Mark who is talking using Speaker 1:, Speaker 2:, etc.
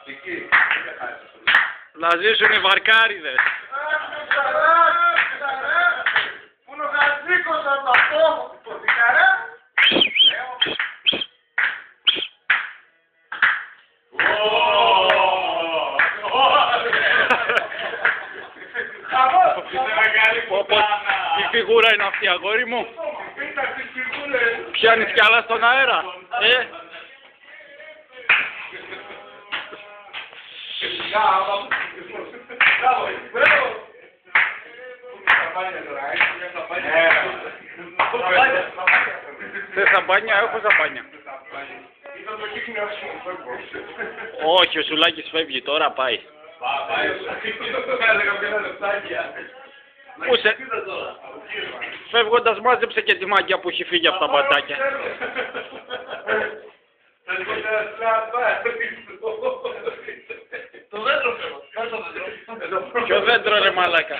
Speaker 1: Εκεί.
Speaker 2: Να ζήσουν οι βαρκάριδες.
Speaker 1: Πού είναι ο Χατζίκος από αυτό, πορτικαρά.
Speaker 2: Τι φιγούρα είναι αυτή, αγόρι μου? Πιάνεις κι άλλα στον αέρα, Θες σαμπάνια, έχω σαμπάνια. Όχι, ο Σουλάκης φεύγει τώρα, πάει. Πούσε, φεύγοντας μάζεψε και τη μάγκια που έχει φύγει από τα μπατάκια.
Speaker 1: Το δέντρο φεύγω.
Speaker 2: Ποιο δέντρο ρε μαλάκα?